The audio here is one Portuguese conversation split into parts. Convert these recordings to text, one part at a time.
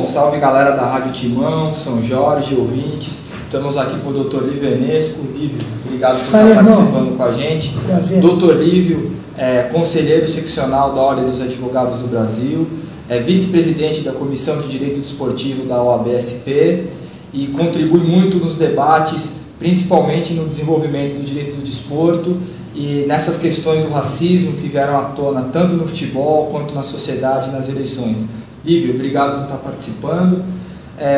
salve galera da Rádio Timão, São Jorge, ouvintes. Estamos aqui com o Dr. Lívio Enesco. Lívio, obrigado por estar participando com a gente. Prazer. Dr. Lívio é conselheiro seccional da Ordem dos Advogados do Brasil, é vice-presidente da Comissão de Direito Desportivo da OAB-SP e contribui muito nos debates, principalmente no desenvolvimento do direito do desporto e nessas questões do racismo que vieram à tona tanto no futebol quanto na sociedade e nas eleições. Lívio, obrigado por estar participando.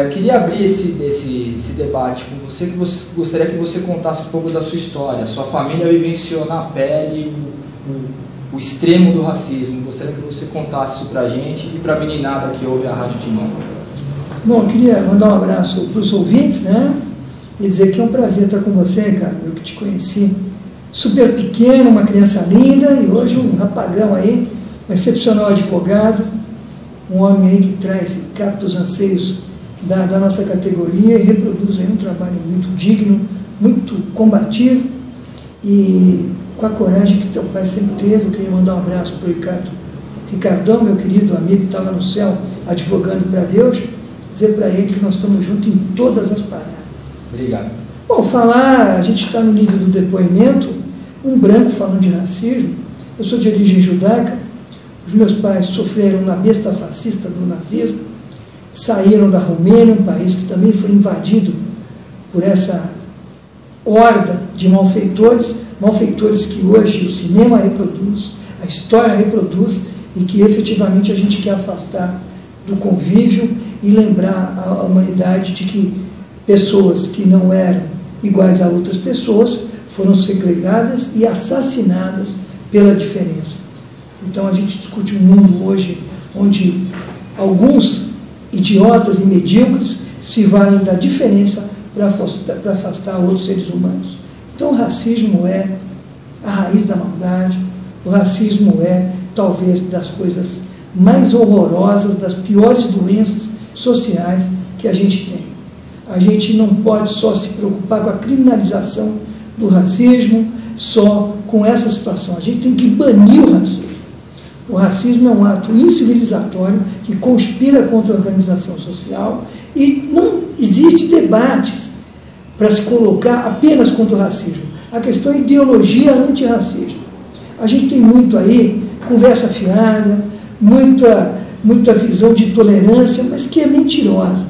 Eu queria abrir esse debate com você, gostaria que você contasse um pouco da sua história. Sua família vivenciou na pele o extremo do racismo. Gostaria que você contasse isso para a gente e para a meninada que ouve a Rádio Timão. Bom, eu queria mandar um abraço para os ouvintes, né? E dizer que é um prazer estar com você, cara. Eu que te conheci super pequeno, uma criança linda, e hoje um rapagão aí, um excepcional advogado, um homem aí que traz, capta os anseios da nossa categoria e reproduz aí um trabalho muito digno, muito combativo e com a coragem que teu pai sempre teve. Eu queria mandar um abraço para o Ricardão, meu querido amigo que está lá no céu, advogando para Deus, dizer para ele que nós estamos juntos em todas as paradas. Obrigado. Bom, a gente está no nível do depoimento, um branco falando de racismo. Eu sou de origem judaica, os meus pais sofreram na besta fascista do nazismo, saíram da Romênia, um país que também foi invadido por essa horda de malfeitores que hoje o cinema reproduz, a história reproduz, e que efetivamente a gente quer afastar do convívio e lembrar a humanidade de que pessoas que não eram iguais a outras pessoas foram segregadas e assassinadas pela diferença. Então a gente discute um mundo hoje onde alguns idiotas e medíocres se valem da diferença para afastar outros seres humanos. Então o racismo é a raiz da maldade, o racismo é talvez das coisas mais horrorosas, das piores doenças sociais que a gente tem. A gente não pode só se preocupar com a criminalização do racismo, só com essa situação. A gente tem que banir o racismo. O racismo é um ato incivilizatório que conspira contra a organização social e não existe debates para se colocar apenas contra o racismo. A questão é ideologia antirracista. A gente tem muito aí, conversa fiada, muita visão de tolerância, mas que é mentirosa.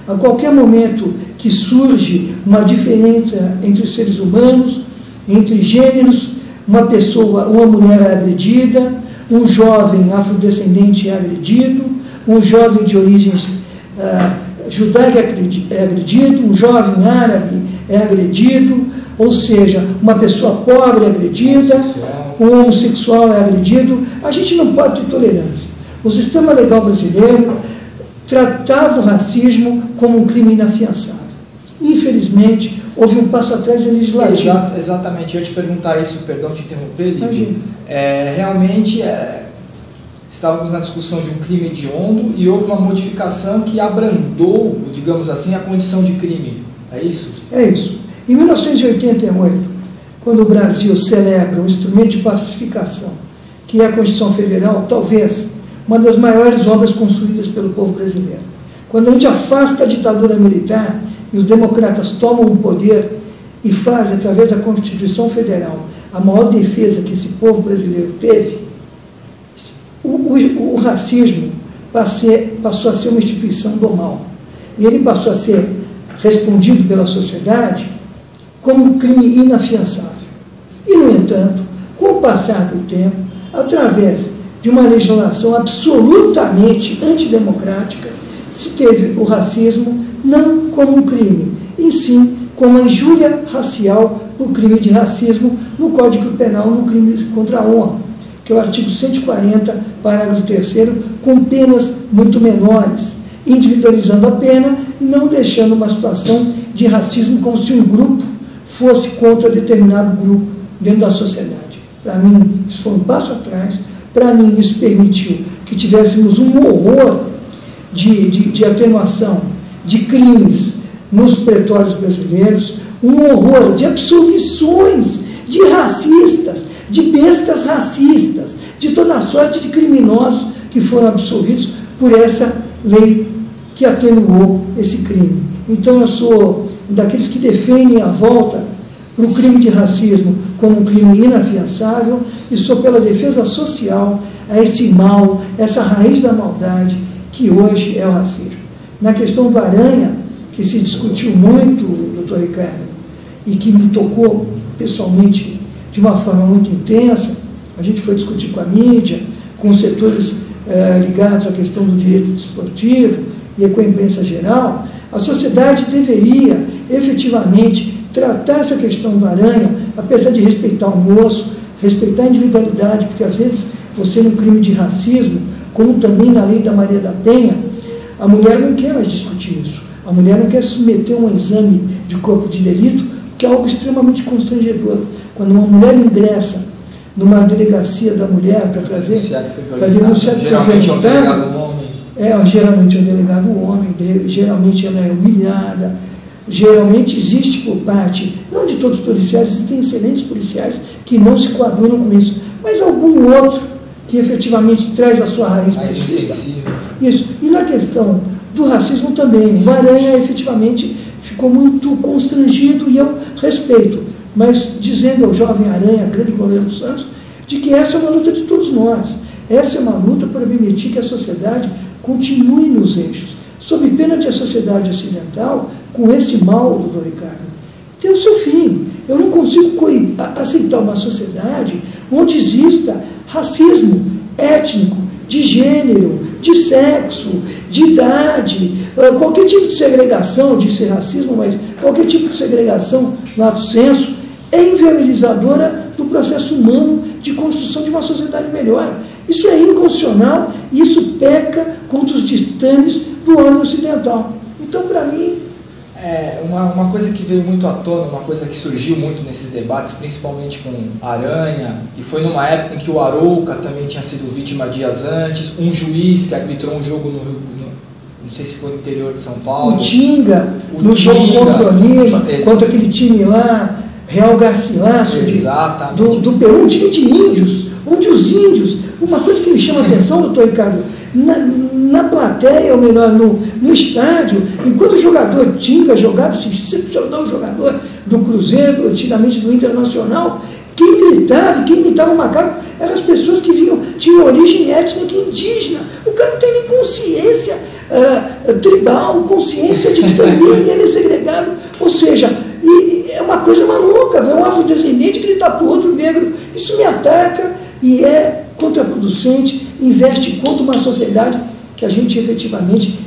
A qualquer momento que surge uma diferença entre os seres humanos, entre gêneros, uma mulher é agredida, um jovem afrodescendente é agredido, um jovem de origens judaica é agredido, um jovem árabe é agredido, ou seja, uma pessoa pobre é agredida, um homossexual é agredido. A gente não pode ter tolerância. O sistema legal brasileiro tratava o racismo como um crime inafiançável. Infelizmente, houve um passo atrás em legislativo. Exatamente, eu ia te perguntar isso, perdão te interromper, Lívio. Realmente, estávamos na discussão de um crime hediondo e houve uma modificação que abrandou, digamos assim, a condição de crime. É isso? É isso. Em 1988, quando o Brasil celebra um instrumento de pacificação, que é a Constituição Federal, talvez uma das maiores obras construídas pelo povo brasileiro. Quando a gente afasta a ditadura militar e os democratas tomam o poder e fazem, através da Constituição Federal, a maior defesa que esse povo brasileiro teve, o racismo passou a ser uma instituição do mal. E ele passou a ser respondido pela sociedade como um crime inafiançável. E, no entanto, com o passar do tempo, através de uma legislação absolutamente antidemocrática, se teve o racismo não como um crime, e sim como a injúria racial no crime de racismo no Código Penal, no crime contra a honra, que é o artigo 140, parágrafo 3º, com penas muito menores, individualizando a pena e não deixando uma situação de racismo como se um grupo fosse contra determinado grupo dentro da sociedade. Para mim, isso foi um passo atrás. Para mim, isso permitiu que tivéssemos um horror de atenuação de crimes nos pretórios brasileiros, um horror de absolvições de racistas, de bestas racistas, de toda a sorte de criminosos que foram absolvidos por essa lei que atenuou esse crime. Então eu sou daqueles que defendem a volta para o crime de racismo como um crime inafiançável e sou pela defesa social a esse mal, essa raiz da maldade que hoje é o racismo. Na questão do Aranha, que se discutiu muito, doutor Ricardo, e que me tocou pessoalmente de uma forma muito intensa, a gente foi discutir com a mídia, com os setores ligados à questão do direito desportivo e com a imprensa geral. A sociedade deveria efetivamente tratar essa questão do Aranha, apesar de respeitar o moço, respeitar a individualidade, porque às vezes você no crime de racismo, como também na lei da Maria da Penha, a mulher não quer mais discutir isso. A mulher não quer submeter um exame de corpo de delito, que é algo extremamente constrangedor. Quando uma mulher ingressa numa delegacia da mulher para trazer, para denunciar que foi violentada, geralmente é um delegado homem, geralmente ela é humilhada, geralmente existe por parte, não de todos os policiais, existem excelentes policiais que não se coadunam com isso, mas algum outro que efetivamente traz a sua raiz mais insensível. Isso. E na questão do racismo também, o Aranha efetivamente ficou muito constrangido e eu respeito, mas dizendo ao jovem Aranha, grande goleiro do Santos, de que essa é uma luta de todos nós. Essa é uma luta para permitir que a sociedade continue nos eixos, sob pena de a sociedade ocidental, com esse mal, doutor Ricardo, ter o seu fim. Eu não consigo aceitar uma sociedade onde exista racismo étnico, de gênero, de sexo, de idade, qualquer tipo de segregação, de ser racismo, mas qualquer tipo de segregação, lato sensu, é inviabilizadora do processo humano de construção de uma sociedade melhor. Isso é inconstitucional e isso peca contra os ditames do homem ocidental. Então, para mim... Uma coisa que veio muito à tona, uma coisa que surgiu muito nesses debates, principalmente com Aranha, e foi numa época em que o Arouca também tinha sido vítima dias antes, um juiz que arbitrou um jogo não sei se foi no interior de São Paulo. O Tinga, no jogo contra o Lima, contra aquele time lá, Real Garcilaso, do Peru, um time de índios, onde os índios, uma coisa que me chama a atenção, doutor Ricardo, na plateia, ou melhor, no estádio, enquanto o jogador Tinga jogava, esse excepcional jogador do Cruzeiro, antigamente do Internacional, quem gritava, quem imitava o macaco, eram as pessoas que tinham origem étnica indígena. O cara não tem nem consciência tribal, consciência de que também ele é segregado. Ou seja, é uma coisa maluca, ver um afrodescendente gritar para o outro negro. Isso me ataca e é contraproducente, investe contra uma sociedade que a gente efetivamente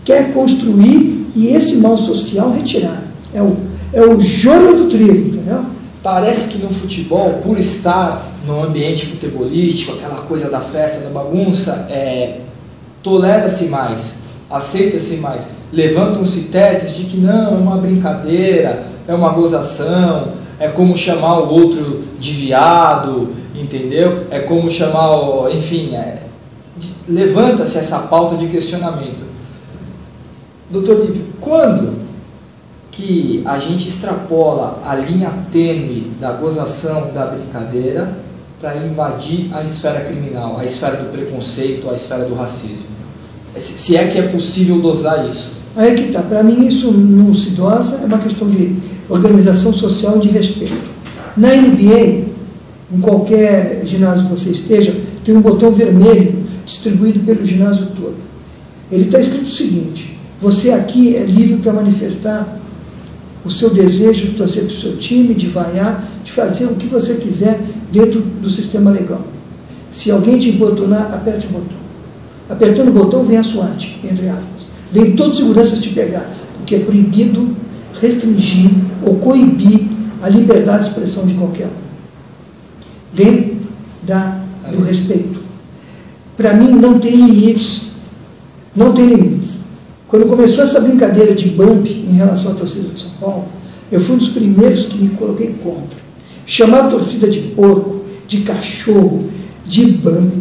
quer construir e esse mal social retirar. É o joio do trigo, entendeu? Parece que no futebol, por estar no ambiente futebolístico, aquela coisa da festa, da bagunça, tolera-se mais, aceita-se mais. Levantam-se teses de que não, é uma brincadeira, é uma gozação, é como chamar o outro de viado, entendeu? É como chamar, enfim, levanta-se essa pauta de questionamento. Doutor Lívio, quando que a gente extrapola a linha tênue da gozação, da brincadeira, para invadir a esfera criminal, a esfera do preconceito, a esfera do racismo? Se é que é possível dosar isso. Aí é que está. Para mim isso não se dosa, é uma questão de organização social e de respeito. Na NBA, em qualquer ginásio que você esteja, tem um botão vermelho distribuído pelo ginásio todo. Ele está escrito o seguinte: você aqui é livre para manifestar o seu desejo de torcer para o seu time, de vaiar, de fazer o que você quiser dentro do sistema legal. Se alguém te importunar, aperte o botão. Apertando o botão, vem a SWAT, entre aspas. Vem todo segurança te pegar, porque é proibido restringir ou coibir a liberdade de expressão de qualquer um. Dentro do respeito. Para mim, não tem limites. Não tem limites. Quando começou essa brincadeira de bump em relação à torcida de São Paulo, eu fui um dos primeiros que me coloquei contra. Chamar a torcida de porco, de cachorro, de bump,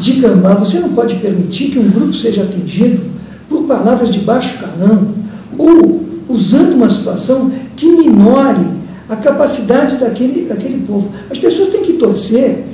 de gambá. Você não pode permitir que um grupo seja atingido por palavras de baixo calão ou usando uma situação que minore a capacidade daquele povo. As pessoas têm que torcer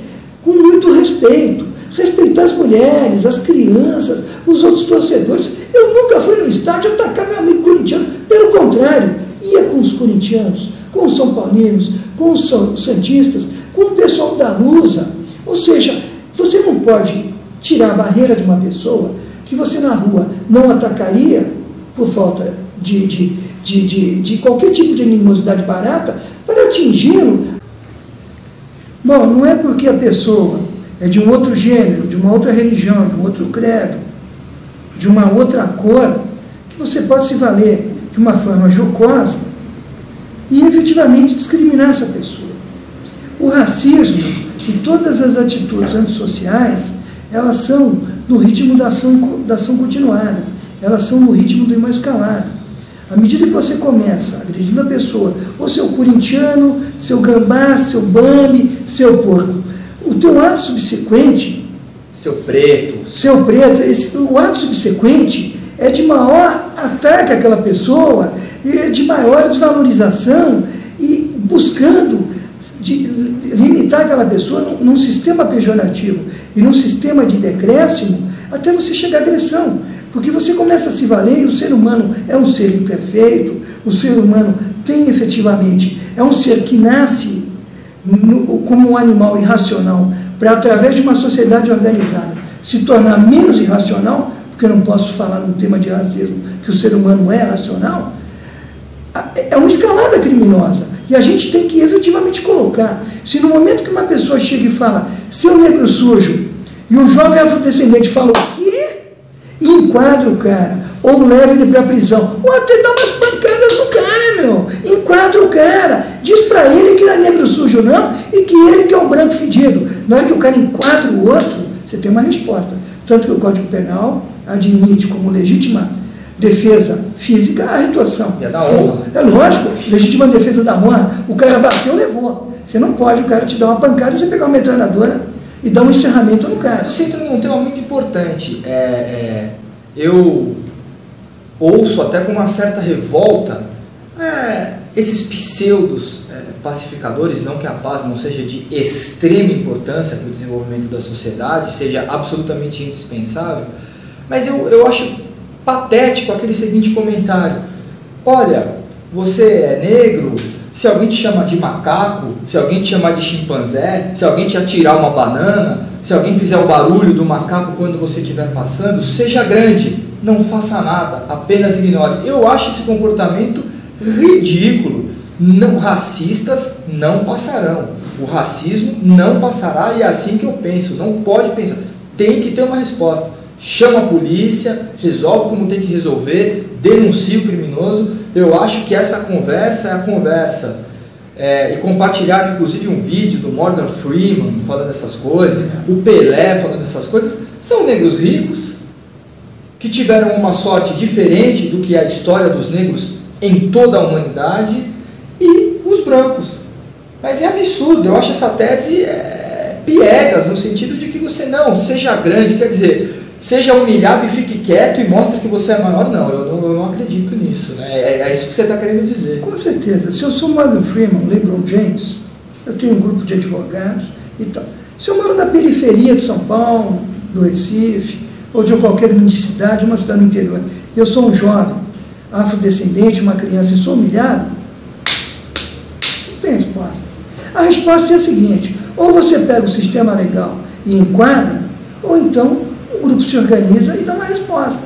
com muito respeito. respeitar as mulheres, as crianças, os outros torcedores. Eu nunca fui no estádio atacar meu amigo corintiano, pelo contrário, ia com os corintianos, com os são paulinos, com os santistas, com o pessoal da Lusa. Ou seja, você não pode tirar a barreira de uma pessoa que você na rua não atacaria por falta de qualquer tipo de animosidade barata para atingi-lo. Bom, não é porque a pessoa é de um outro gênero, de uma outra religião, de um outro credo, de uma outra cor, que você pode se valer de uma forma jocosa e efetivamente discriminar essa pessoa. O racismo e todas as atitudes antissociais, elas são no ritmo da ação continuada, elas são no ritmo de uma escalada. À medida que você começa agredindo a pessoa, ou seu corintiano, seu gambá, seu bambi, seu porco, o teu ato subsequente, seu preto, o ato subsequente é de maior ataque àquela pessoa, e de maior desvalorização, e buscando limitar aquela pessoa num sistema pejorativo e num sistema de decréscimo, até você chegar à agressão. Porque você começa a se valer, e o ser humano é um ser imperfeito, o ser humano tem efetivamente, é um ser que nasce como um animal irracional, para através de uma sociedade organizada se tornar menos irracional, porque eu não posso falar no tema de racismo que o ser humano é racional. É uma escalada criminosa, e a gente tem que efetivamente colocar, se no momento que uma pessoa chega e fala, seu negro sujo, e um jovem afrodescendente fala, o quê? E enquadra o cara, ou leva ele para a prisão, ou até dá umas pancadas no cara, meu, enquadra o cara, diz para ele que não é negro sujo não, e que ele que é um branco fedido. Na hora que o cara enquadra o outro, você tem uma resposta. Tanto que o Código Penal admite como legítima defesa física a retorção. É da honra. É lógico, legítima defesa da honra. O cara bateu, levou. Você não pode, o cara te dá uma pancada e você pegar uma metralhadora e dar um encerramento no cara. Você entra num tema muito importante. Eu ouço até com uma certa revolta esses pseudos pacificadores, não que a paz não seja de extrema importância para o desenvolvimento da sociedade, seja absolutamente indispensável, mas eu acho patético aquele seguinte comentário: olha, você é negro, se alguém te chamar de macaco, se alguém te chamar de chimpanzé, se alguém te atirar uma banana, se alguém fizer o barulho do macaco quando você estiver passando, seja grande, não faça nada, apenas ignore. Eu acho esse comportamento ridículo. Não, racistas não passarão, o racismo não passará, e é assim que eu penso. Não pode pensar, tem que ter uma resposta. Chama a polícia, resolve como tem que resolver, denuncia o criminoso. Eu acho que essa conversa é a conversa. E compartilhar inclusive um vídeo do Morgan Freeman falando essas coisas, o Pelé falando essas coisas. São negros ricos que tiveram uma sorte diferente do que a história dos negros em toda a humanidade, e os brancos. Mas é absurdo, eu acho essa tese piegas, no sentido de que você não seja grande, quer dizer, seja humilhado e fique quieto e mostre que você é maior. Não, eu não acredito nisso, né? É isso que você está querendo dizer. Com certeza. Se eu sou Morgan Freeman, LeBron James, eu tenho um grupo de advogados e tal. Se eu moro na periferia de São Paulo, do Recife, ou de qualquer grande cidade, uma cidade no interior, eu sou um jovem afrodescendente, uma criança, e sou humilhado, não tem resposta. A resposta é a seguinte: ou você pega o sistema legal e enquadra, ou então o grupo se organiza e dá uma resposta.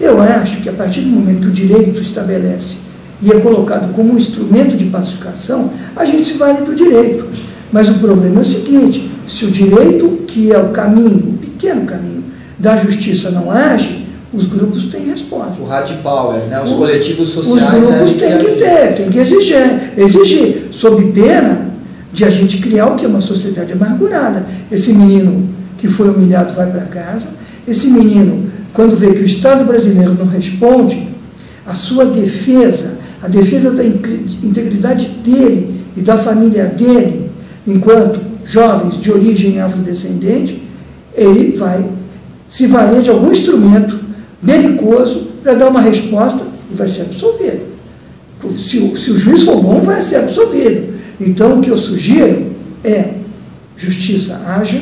Eu acho que a partir do momento que o direito estabelece e é colocado como um instrumento de pacificação, a gente se vale do direito. Mas o problema é o seguinte: se o direito, que é o caminho, o pequeno caminho, da justiça não age, os grupos têm resposta. O hard power, né? Os coletivos sociais. Os grupos têm que ter, têm que exigir, sob pena de a gente criar o que é uma sociedade amargurada. Esse menino que foi humilhado vai para casa, esse menino, quando vê que o Estado brasileiro não responde, a sua defesa, a defesa da integridade dele e da família dele, enquanto jovens de origem afrodescendente, ele vai se valer de algum instrumento belicoso para dar uma resposta e vai ser absolvido. Se o juiz for bom, vai ser absolvido. Então, o que eu sugiro é: justiça haja,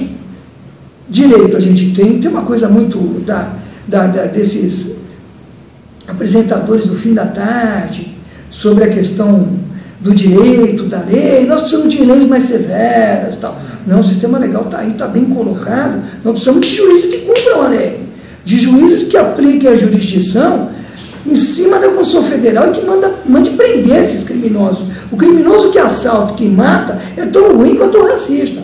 direito a gente tem uma coisa muito desses apresentadores do fim da tarde, sobre a questão do direito, da lei, nós precisamos de leis mais severas e tal. Não, o sistema legal está aí, está bem colocado, nós precisamos de juízes que cumpram a lei, de juízes que apliquem a jurisdição em cima da Constituição Federal e que mande prender esses criminosos. O criminoso que assalta, que mata, é tão ruim quanto o racista.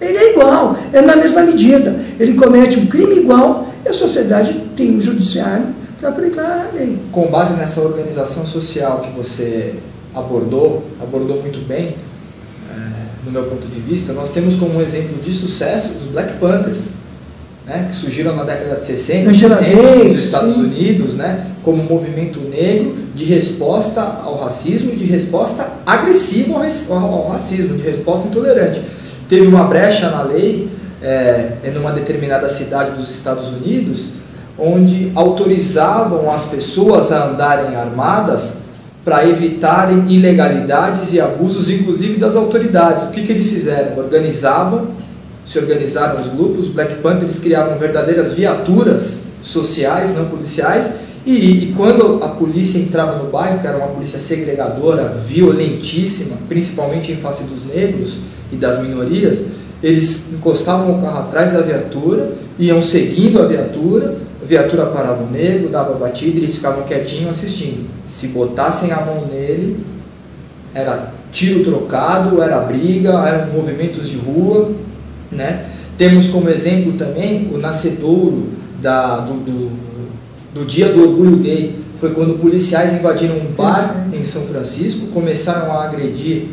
Ele é igual, é na mesma medida. Ele comete um crime igual e a sociedade tem um judiciário para aplicar a lei. Com base nessa organização social que você abordou muito bem, no meu ponto de vista, nós temos como exemplo de sucesso os Black Panthers, né, que surgiram na década de 60, 70, nos Estados Unidos, né, como um movimento negro de resposta ao racismo e de resposta agressiva ao racismo, de resposta intolerante. Teve uma brecha na lei, em uma determinada cidade dos Estados Unidos, onde autorizavam as pessoas a andarem armadas para evitarem ilegalidades e abusos, inclusive das autoridades. O que eles fizeram? Se organizaram os grupos, os Black Panthers criavam verdadeiras viaturas sociais, não policiais, e quando a polícia entrava no bairro, que era uma polícia segregadora, violentíssima, principalmente em face dos negros e das minorias, eles encostavam o carro atrás da viatura, iam seguindo a viatura parava o negro, dava batida, eles ficavam quietinhos assistindo. Se botassem a mão nele, era tiro trocado, era briga, eram movimentos de rua, né? Temos como exemplo também o nascedouro do Dia do Orgulho Gay. Foi quando policiais invadiram um bar em São Francisco, começaram a agredir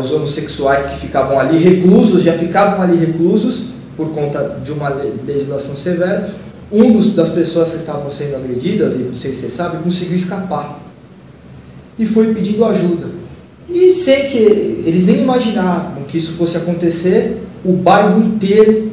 os homossexuais que ficavam ali reclusos, já ficavam ali reclusos por conta de uma legislação severa. Das pessoas que estavam sendo agredidas, e não sei se você sabe, conseguiu escapar e foi pedindo ajuda. E sem que eles nem imaginavam que isso fosse acontecer, o bairro inteiro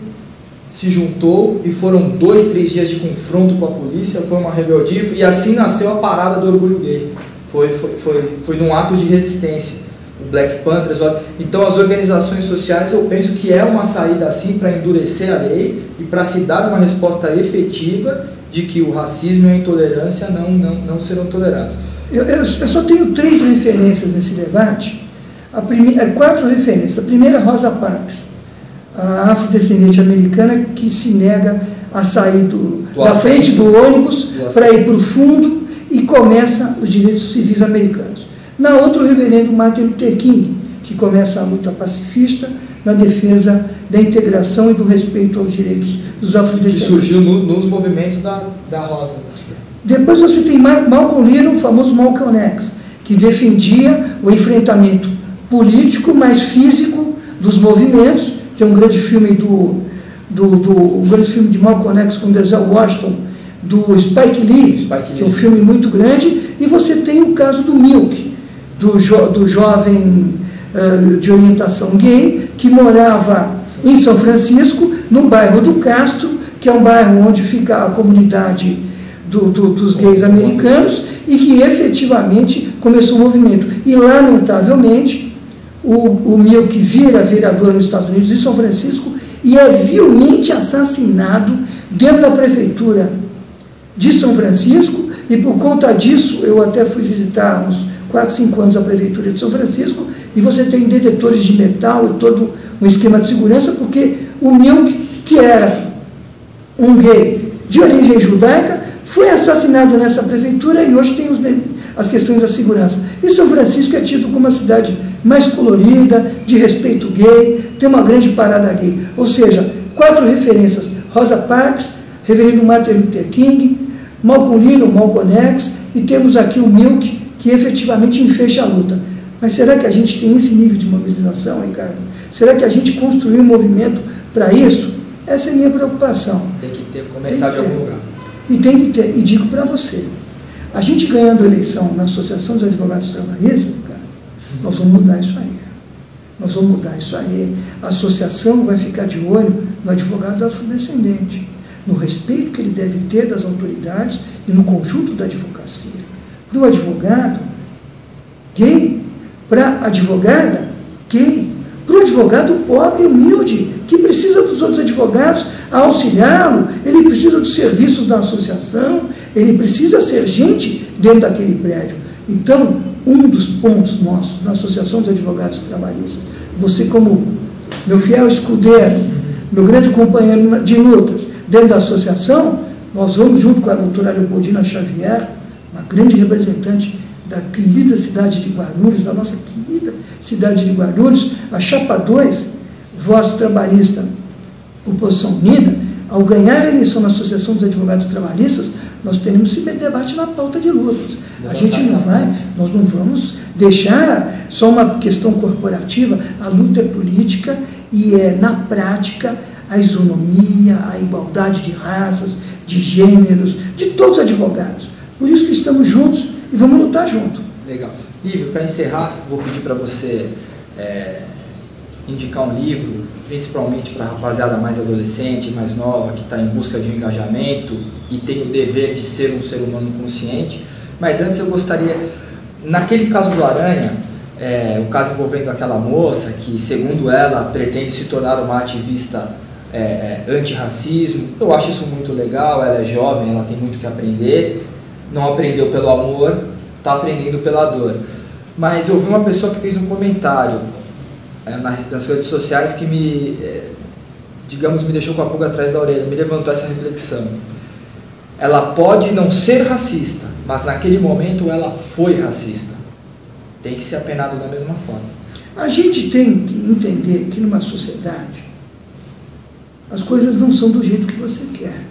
se juntou e foram 2, 3 dias de confronto com a polícia, foi uma rebeldia e assim nasceu a parada do orgulho gay. Foi num ato de resistência. O Black Panthers. Então as organizações sociais, eu penso que é uma saída assim para endurecer a lei e para se dar uma resposta efetiva de que o racismo e a intolerância não serão tolerados. Eu só tenho 3 referências nesse debate, 4 referências. A primeira, Rosa Parks, a afrodescendente americana que se nega a sair da frente do ônibus para ir para o fundo e começa os direitos civis americanos. Na outra, o reverendo Martin Luther King, que começa a luta pacifista na defesa da integração e do respeito aos direitos dos afrodescendentes. Que surgiu nos movimentos da Rosa. Depois você tem Malcolm Little, o famoso Malcolm X, que defendia o enfrentamento político mais físico dos movimentos. Tem um grande filme um grande filme de Malcolm X com Denzel Washington, do Spike Lee, que é um filme muito grande. E você tem o caso do Milk, do jovem de orientação gay, que morava em São Francisco, no bairro do Castro, que é um bairro onde fica a comunidade dos gays americanos, e que efetivamente começou o movimento. E, lamentavelmente, o Milk vira vereador nos Estados Unidos, em São Francisco, e é vilmente assassinado dentro da prefeitura de São Francisco, e por conta disso, eu até fui visitar uns 4, 5 anos a prefeitura de São Francisco, e você tem detectores de metal e todo um esquema de segurança, porque o Milk, que era um gay de origem judaica, foi assassinado nessa prefeitura e hoje tem as questões da segurança. E São Francisco é tido como uma cidade mais colorida, de respeito gay, tem uma grande parada gay. Ou seja, 4 referências: Rosa Parks, reverendo Martin Luther King, Malcolm Little, Malcolm X, e temos aqui o Milk, que efetivamente enfecha a luta. Mas será que a gente tem esse nível de mobilização, Ricardo? Será que a gente construiu um movimento para isso? Essa é a minha preocupação. Tem que começar de algum lugar. E tem que ter, e digo para você, a gente ganhando a eleição na Associação dos Advogados Trabalhistas, cara, nós vamos mudar isso aí. Nós vamos mudar isso aí. A associação vai ficar de olho no advogado afrodescendente, no respeito que ele deve ter das autoridades e no conjunto da advocacia. Para o advogado gay, para a advogada gay, para o advogado pobre e humilde, que precisa dos outros advogados. a auxiliá-lo, ele precisa dos serviços da associação, ele precisa ser gente dentro daquele prédio. Então, um dos pontos nossos na Associação dos Advogados Trabalhistas, você como meu fiel escudeiro, meu grande companheiro de lutas dentro da associação, nós vamos junto com a doutora Leopoldina Xavier, uma grande representante da querida cidade de Guarulhos, da nossa querida cidade de Guarulhos, a Chapa 2, voz trabalhista, oposição unida, ao ganhar a eleição na Associação dos Advogados Trabalhistas, nós teremos esse debate na pauta de lutas. A gente não vai, nós não vamos deixar só uma questão corporativa, a luta é política e é, na prática, a isonomia, a igualdade de raças, de gêneros, de todos os advogados. Por isso que estamos juntos e vamos lutar junto. Legal. Lívio, para encerrar, vou pedir para você indicar um livro, principalmente para a rapaziada mais adolescente, mais nova, que está em busca de um engajamento e tem o dever de ser um ser humano consciente. Mas antes eu gostaria, naquele caso do Aranha, o caso envolvendo aquela moça que, segundo ela, pretende se tornar uma ativista antirracismo, eu acho isso muito legal, ela é jovem, ela tem muito que aprender, não aprendeu pelo amor, está aprendendo pela dor. Mas eu vi uma pessoa que fez um comentário nas redes sociais que me deixou com a pulga atrás da orelha, me levantou essa reflexão. Ela pode não ser racista, mas naquele momento ela foi racista. Tem que ser apenado da mesma forma. A gente tem que entender que numa sociedade as coisas não são do jeito que você quer.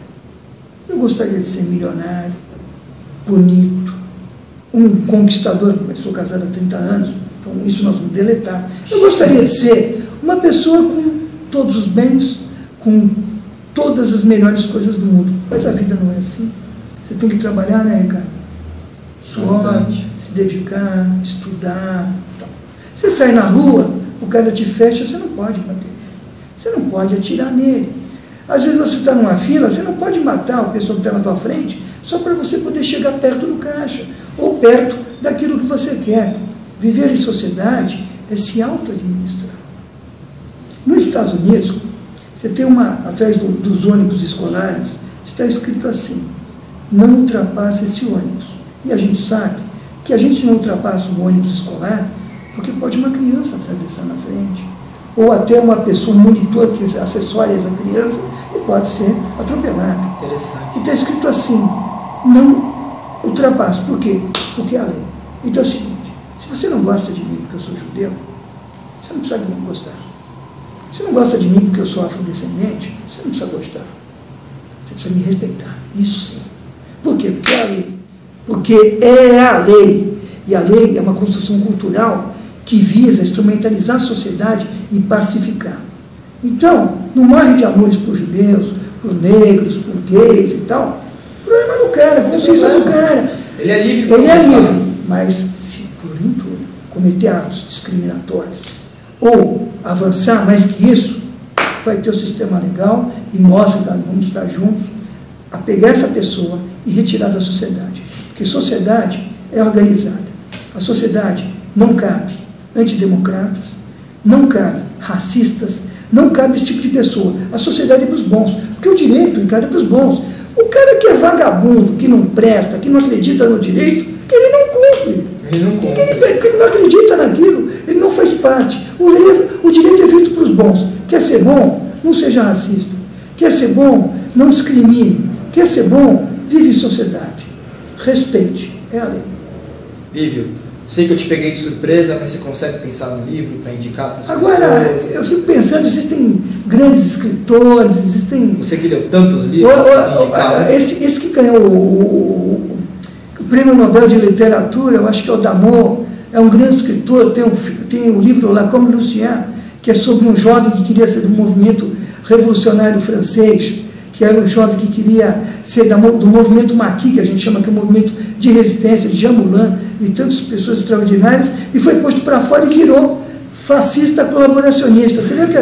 Eu gostaria de ser milionário, bonito, um conquistador, mas sou casado há 30 anos, então isso nós vamos deletar. Eu gostaria de ser uma pessoa com todos os bens, com todas as melhores coisas do mundo. Mas a vida não é assim. Você tem que trabalhar, né, Ricardo? Suor, se dedicar, estudar. Tal. Você sai na rua, o cara te fecha, você não pode bater. Você não pode atirar nele. Às vezes você está numa fila, você não pode matar a pessoa que está na tua frente só para você poder chegar perto do caixa ou perto daquilo que você quer. Viver em sociedade é se auto-administrar. Nos Estados Unidos, você tem atrás dos ônibus escolares, está escrito assim: não ultrapasse esse ônibus. E a gente sabe que a gente não ultrapassa o ônibus escolar porque pode uma criança atravessar na frente. Ou até uma pessoa, um monitor que acessória essa criança e pode ser atropelado. Interessante. E está escrito assim: não ultrapasse. Por quê? Porque é a lei. Então é o seguinte: se você não gosta de mim porque eu sou judeu, você não precisa gostar. Se você não gosta de mim porque eu sou afrodescendente, você não precisa gostar. Você precisa me respeitar. Isso sim. Por quê? Porque é a lei. Porque é a lei. E a lei é uma construção cultural que visa instrumentalizar a sociedade e pacificar. Então, não morre de amores por judeus, por negros, por gays e tal. O problema é do cara, a consciência do cara. Ele é livre. Ele é livre. Mas se, porventura, cometer atos discriminatórios ou avançar mais que isso, vai ter o sistema legal e nós vamos estar juntos a pegar essa pessoa e retirar da sociedade. Porque sociedade é organizada. A sociedade não cabe antidemocratas, não cabe racistas, não cabe esse tipo de pessoa. A sociedade é para os bons, porque o direito, Ricardo, é para os bons. O cara que é vagabundo, que não presta, que não acredita no direito, ele não cumpre. Porque ele não acredita naquilo, ele não faz parte. O direito é feito para os bons. Quer ser bom? Não seja racista. Quer ser bom? Não discrimine. Quer ser bom? Vive em sociedade. Respeite. É a lei. Lívio, sei que eu te peguei de surpresa, mas você consegue pensar no livro para indicar para as pessoas? Agora, eu fico pensando, existem grandes escritores, existem... Você que leu tantos livros, esse que ganhou o Prêmio Nobel de Literatura, eu acho que é o Damot, é um grande escritor, tem um livro lá, Comme Lucien, que é sobre um jovem que queria ser do movimento revolucionário francês, que era um jovem que queria ser do movimento Maquis, que a gente chama que é o movimento de resistência, de Jean Moulin, e tantas pessoas extraordinárias, e foi posto para fora e virou fascista colaboracionista. Você vê que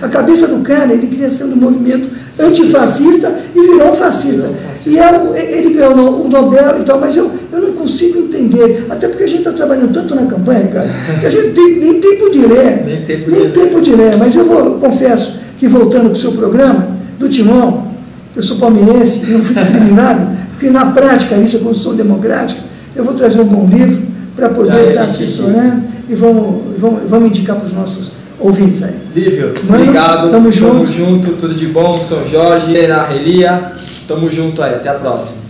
a cabeça do cara, ele queria ser do movimento antifascista e virou um fascista. E ele ganhou o Nobel e tal, mas eu não consigo entender, até porque a gente está trabalhando tanto na campanha, cara, que a gente nem tempo de ler, nem tempo de ler. Mas eu confesso que, voltando para o seu programa, do Timão, que eu sou palmeirense e não fui discriminado, porque na prática isso é construção democrática. Eu vou trazer um bom livro para poder estar assessorando e vamos indicar para os nossos ouvintes aí. Lívio, Mano, obrigado. Tamo junto. Tudo de bom, São Jorge, Arrelia. Tamo junto aí, até a próxima.